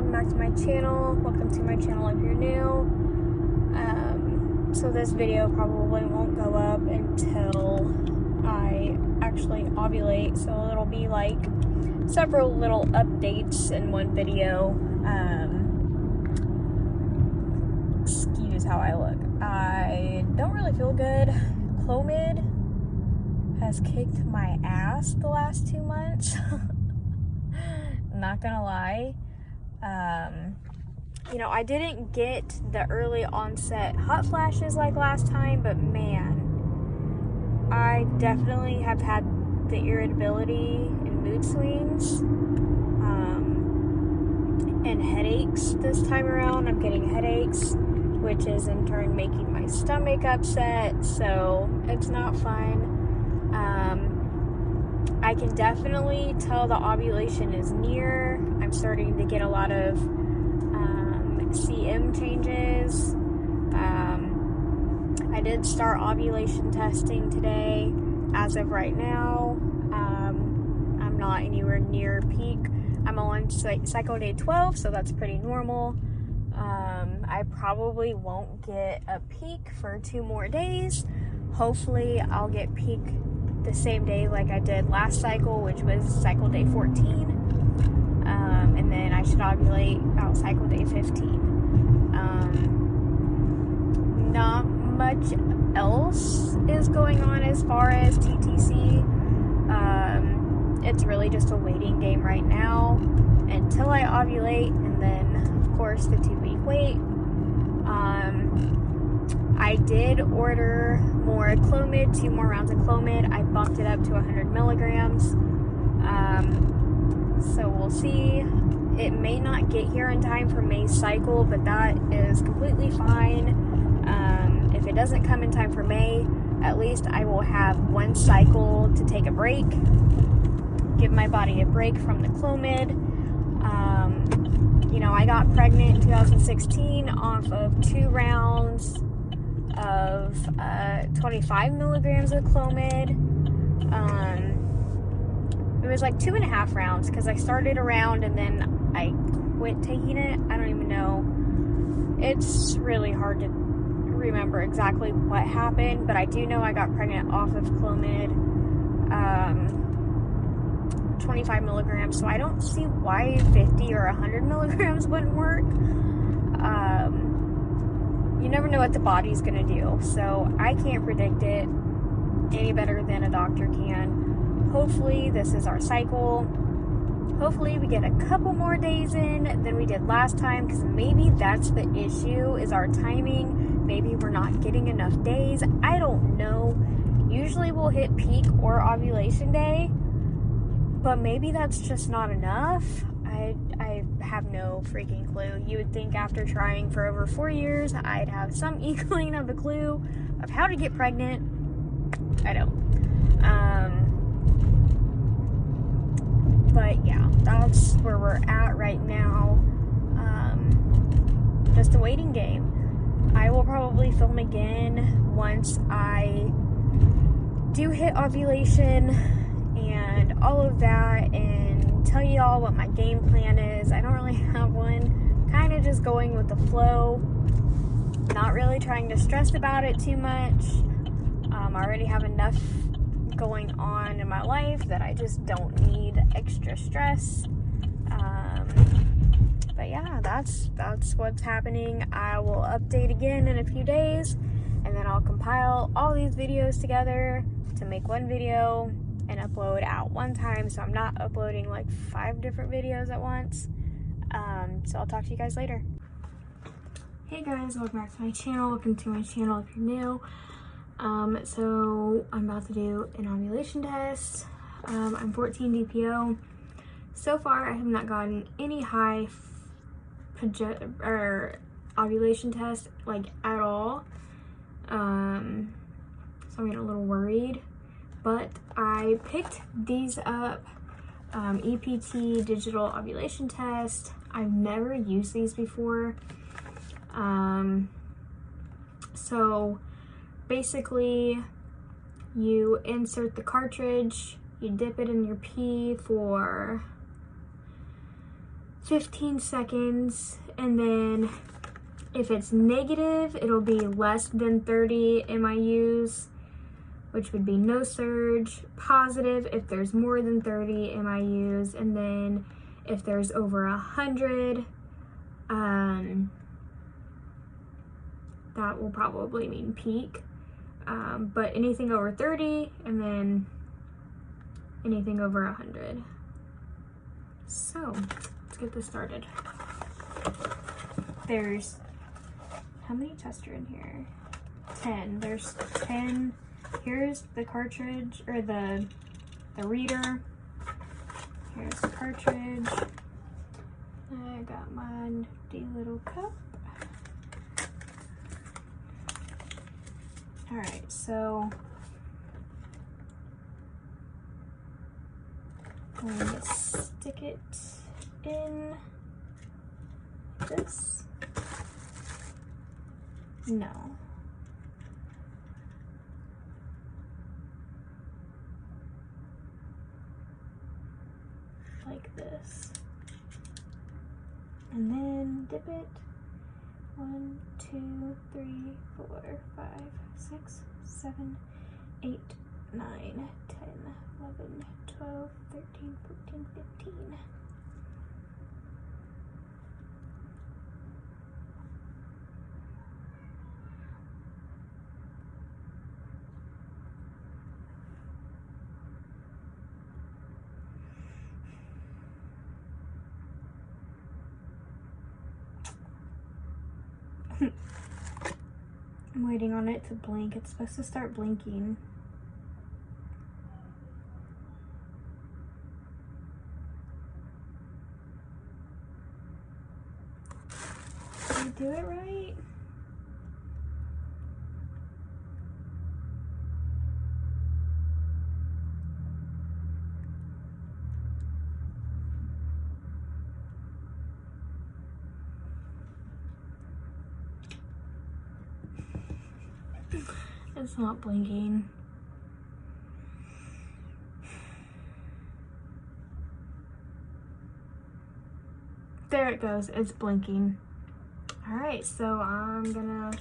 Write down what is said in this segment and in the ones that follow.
welcome back to my channel. Welcome to my channel if you're new. So this video probably won't go up until I actually ovulate, so it'll be like several little updates in one video. Excuse how I look. I don't really feel good. Clomid has kicked my ass the last 2 months. Not gonna lie. You know, I didn't get the early onset hot flashes like last time, but man, I definitely have had the irritability and mood swings, and headaches this time around. I'm getting headaches, which is in turn making my stomach upset, so it's not fun. I can definitely tell the ovulation is near. I'm starting to get a lot of CM changes. I did start ovulation testing today. As of right now, I'm not anywhere near peak. I'm on cycle day 12, so that's pretty normal. I probably won't get a peak for 2 more days. Hopefully I'll get peak the same day like I did last cycle, which was cycle day 14. And then I should ovulate about cycle day 15. Not much else is going on as far as TTC. It's really just a waiting game right now until I ovulate, and then of course the 2-week wait. I did order more Clomid, 2 more rounds of Clomid. I bumped it up to 100 milligrams. So we'll see. It may not get here in time for May's cycle, but that is completely fine. If it doesn't come in time for May, at least I will have 1 cycle to take a break, give my body a break from the Clomid. You know, I got pregnant in 2016 off of 2 rounds of 25 milligrams of Clomid. It was like 2.5 rounds because I started a round and then I quit taking it. I don't even know. It's really hard to remember exactly what happened, but I do know I got pregnant off of Clomid, 25 milligrams, so I don't see why 50 or 100 milligrams wouldn't work. You never know what the body's gonna do, so I can't predict it any better than a doctor can. Hopefully this is our cycle. Hopefully we get a couple more days in than we did last time, because maybe that's the issue, is our timing. Maybe we're not getting enough days. I don't know. Usually we'll hit peak or ovulation day, but maybe that's just not enough. I have no freaking clue. You would think after trying for over 4 years, I'd have some inkling of a clue of how to get pregnant. I don't. But yeah, that's where we're at right now. Just a waiting game. I will probably film again once I do hit ovulation and all of that, and tell you all what my game plan is. I don't really have one. Kind of just going with the flow. Not really trying to stress about it too much. I already have enough going on in my life that I just don't need extra stress. But yeah, that's what's happening. I will update again in a few days, and then I'll compile all these videos together to make one video and upload at one time, so I'm not uploading like 5 different videos at once. So I'll talk to you guys later. Hey guys, welcome back to my channel. Welcome to my channel if you're new. So I'm about to do an ovulation test. I'm 14 DPO. So far, I have not gotten any high ovulation test like at all. So I'm getting a little worried. But I picked these up. EPT digital ovulation test. I've never used these before. So basically, you insert the cartridge, you dip it in your pee for 15 seconds, and then if it's negative, it'll be less than 30 MIUs, which would be no surge. Positive if there's more than 30 MIUs, and then if there's over 100, that will probably mean peak. But anything over 30, and then anything over 100. So let's get this started. There's, how many tests are in here? 10. There's 10. Here's the cartridge, or the reader. Here's the cartridge. I got my nifty little cup. All right, so I'm going to stick it in this. No. Like this. And then dip it. 1, 2, 3, 4, 5, 6, 7, 8, 9, 10, 11, 12, 13, 14, 15. I'm waiting on it to blink. It's supposed to start blinking. Did I do it right? It's not blinking. There it goes, it's blinking. All right, so I'm gonna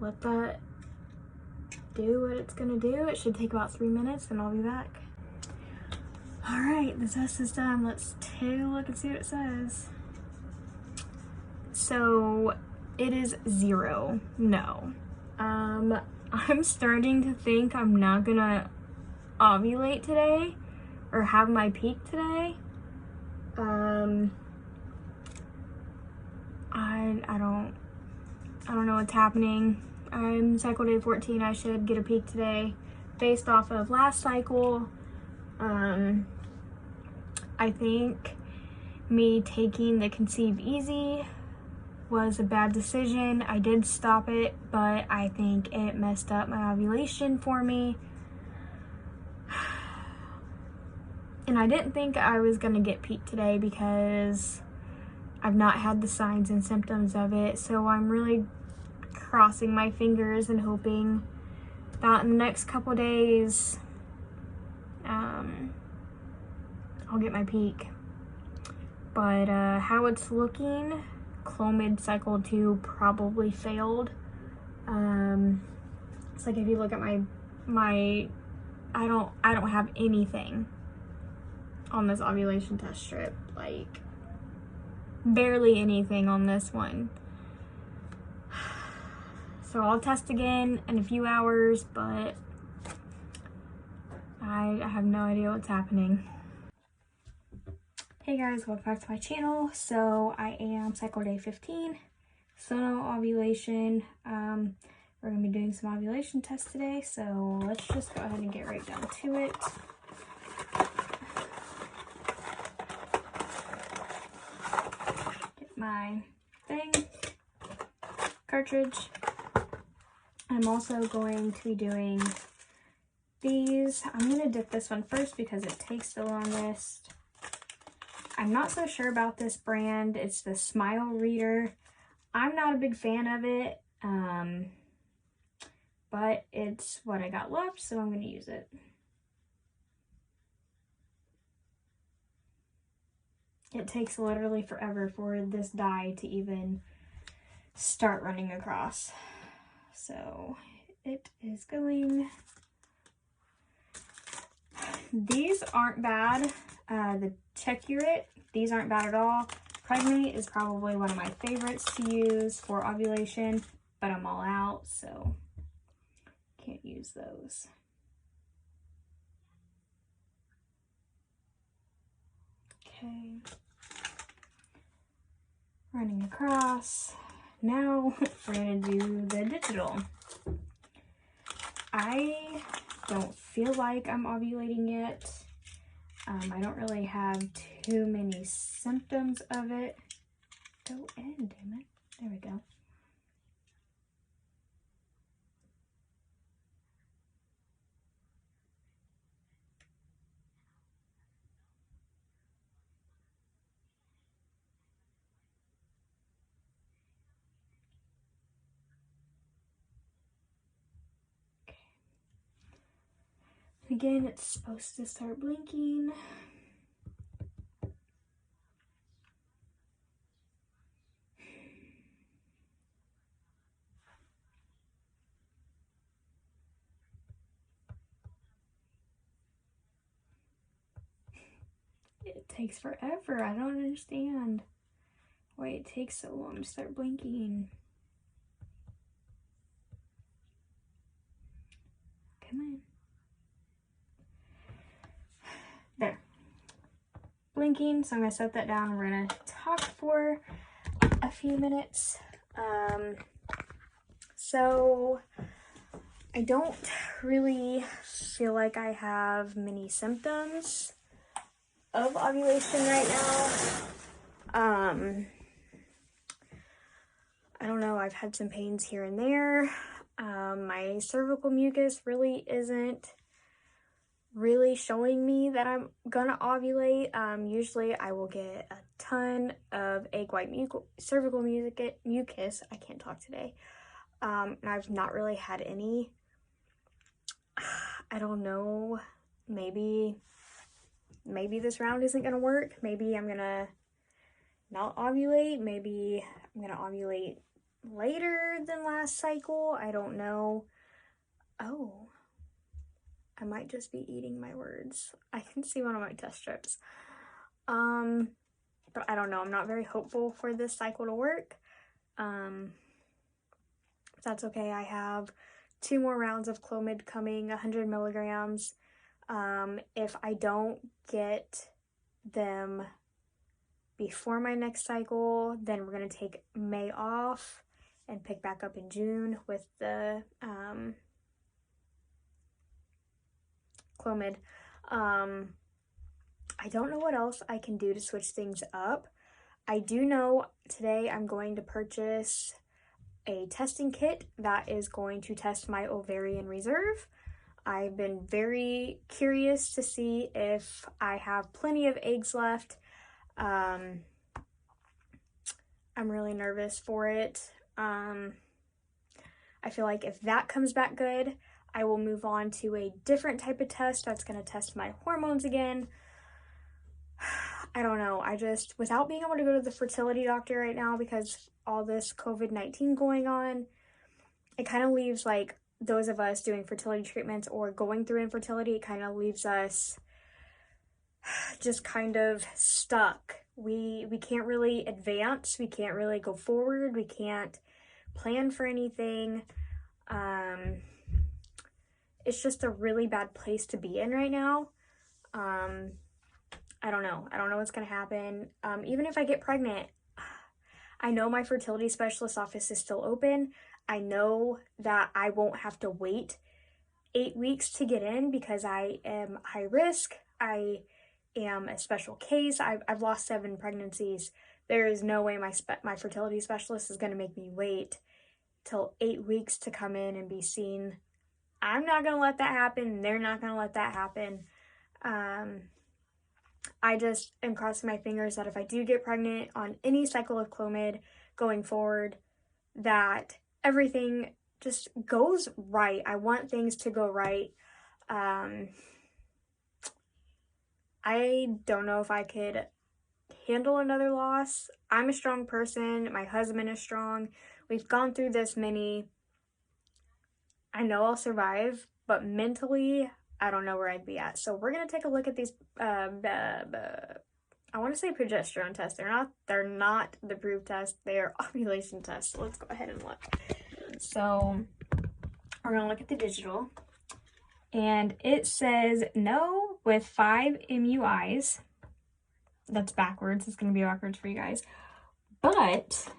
let that do what it's gonna do. It should take about 3 minutes and I'll be back. All right, the test is done. Let's take a look and see what it says. So it is 0, no. I'm starting to think I'm not gonna ovulate today or have my peak today. I don't know what's happening. I'm cycle day 14. I should get a peak today based off of last cycle. I think me taking the Conceive Easy was a bad decision. I did stop it, but I think it messed up my ovulation for me. And I didn't think I was gonna get peak today because I've not had the signs and symptoms of it. So I'm really crossing my fingers and hoping that in the next couple days, I'll get my peak. But how it's looking, Clomid cycle 2 probably failed. It's like if you look at my I don't have anything on this ovulation test strip, like barely anything on this one. So I'll test again in a few hours, but I have no idea what's happening. Hey guys, welcome back to my channel. So I am cycle day 15, so no ovulation. We're gonna be doing some ovulation tests today, so let's just go ahead and get right down to it. Get my thing, cartridge. I'm also going to be doing these. I'm gonna dip this one first because it takes the longest. I'm not so sure about this brand. It's the Smile Reader. I'm not a big fan of it, but it's what I got left, so I'm going to use it. It takes literally forever for this dye to even start running across. So it is going. These aren't bad. The Checurate, these aren't bad at all. Pregnate is probably one of my favorites to use for ovulation, but I'm all out, so can't use those. Okay. Running across. Now we're going to do the digital. I don't feel like I'm ovulating yet. I don't really have too many symptoms of it. Go in, damn it. There we go. Again, it's supposed to start blinking. It takes forever. I don't understand why it takes so long to start blinking. Come on. There. Blinking, so I'm going to set that down. We're going to talk for a few minutes. So I don't really feel like I have many symptoms of ovulation right now. I don't know, I've had some pains here and there. My cervical mucus really isn't really showing me that I'm gonna ovulate. Usually I will get a ton of egg white cervical mucus. I can't talk today. And I've not really had any. I don't know, maybe this round isn't gonna work. Maybe I'm gonna not ovulate. Maybe I'm gonna ovulate later than last cycle. I don't know. Oh, I might just be eating my words. I can see one of my test strips. But I don't know. I'm not very hopeful for this cycle to work. That's okay. I have 2 more rounds of Clomid coming, 100 milligrams. If I don't get them before my next cycle, then we're going to take May off and pick back up in June with the Clomid. I don't know what else I can do to switch things up. I do know today I'm going to purchase a testing kit that is going to test my ovarian reserve. I've been very curious to see if I have plenty of eggs left. I'm really nervous for it. I feel like if that comes back good, I will move on to a different type of test that's going to test my hormones again. I don't know. I just, without being able to go to the fertility doctor right now because all this COVID-19 going on, it kind of leaves like those of us doing fertility treatments or going through infertility, it kind of leaves us just kind of stuck. We can't really advance. We can't really go forward. We can't plan for anything. It's just a really bad place to be in right now. I don't know. I don't know what's going to happen. Even if I get pregnant, I know my fertility specialist office is still open. I know that I won't have to wait 8 weeks to get in because I am high risk. I am a special case. I've lost 7 pregnancies. There is no way my fertility specialist is going to make me wait till 8 weeks to come in and be seen. I'm not going to let that happen. They're not going to let that happen. I just am crossing my fingers that if I do get pregnant on any cycle of Clomid going forward, that everything just goes right. I want things to go right. I don't know if I could handle another loss. I'm a strong person. My husband is strong. We've gone through this many. I know I'll survive, but mentally, I don't know where I'd be at. So we're gonna take a look at these. I want to say progesterone tests. They're not the proof test. They are ovulation tests. So let's go ahead and look. So we're gonna look at the digital, and it says no with 5 MUIs. That's backwards. It's gonna be backwards for you guys. But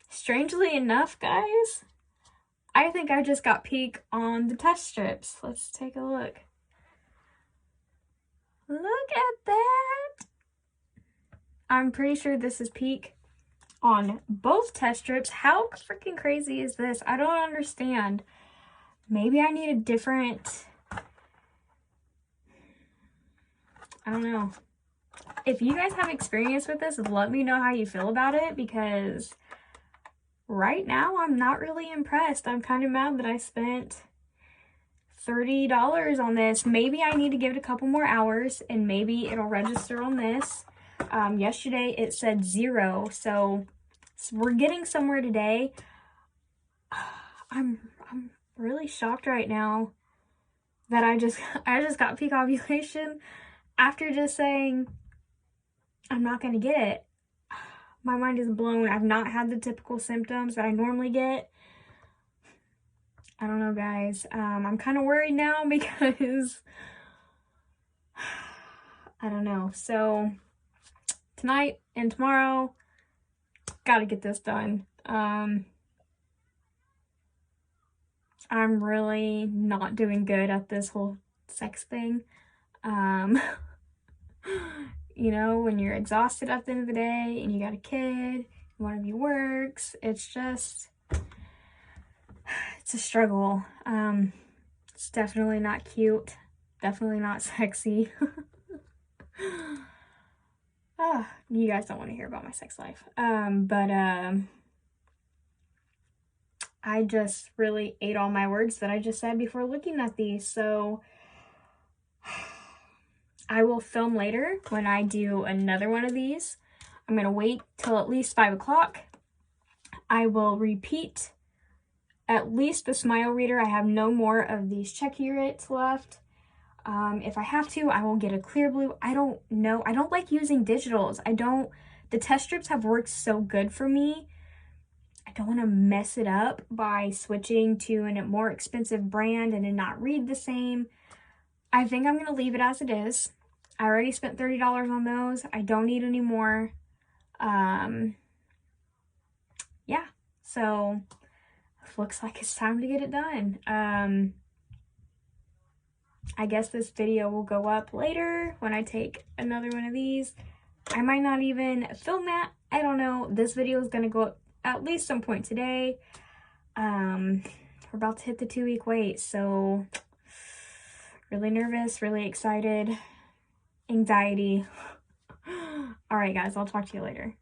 strangely enough, guys, I think I just got peak on the test strips. Let's take a look. Look at that. I'm pretty sure this is peak on both test strips. How freaking crazy is this? I don't understand. Maybe I need a different, I don't know. If you guys have experience with this, let me know how you feel about it, because right now I'm not really impressed. I'm kind of mad that I spent $30 on this. Maybe I need to give it a couple more hours and maybe it'll register on this. Yesterday it said 0, so we're getting somewhere today. I'm really shocked right now that I just got peak ovulation after just saying I'm not gonna get it. My mind is blown. I've not had the typical symptoms that I normally get. I don't know, guys. I'm kind of worried now because I don't know. So tonight and tomorrow, gotta get this done. I'm really not doing good at this whole sex thing. You know, when you're exhausted at the end of the day and you got a kid, one of you works, it's a struggle. It's definitely not cute, definitely not sexy. You guys don't want to hear about my sex life. I just really ate all my words that I just said before looking at these, so I will film later when I do another one of these. I'm going to wait till at least 5 o'clock. I will repeat at least the smile reader. I have no more of these check urets left. If I have to, I will get a clear blue. I don't know. I don't like using digitals. The test strips have worked so good for me. I don't want to mess it up by switching to a more expensive brand and it not read the same. I think I'm going to leave it as it is. I already spent $30 on those. I don't need any more. Yeah, so looks like it's time to get it done. I guess this video will go up later when I take another one of these. I might not even film that. I don't know. This video is going to go up at least some point today. We're about to hit the 2-week wait, so really nervous, really excited, anxiety. All right, guys, I'll talk to you later.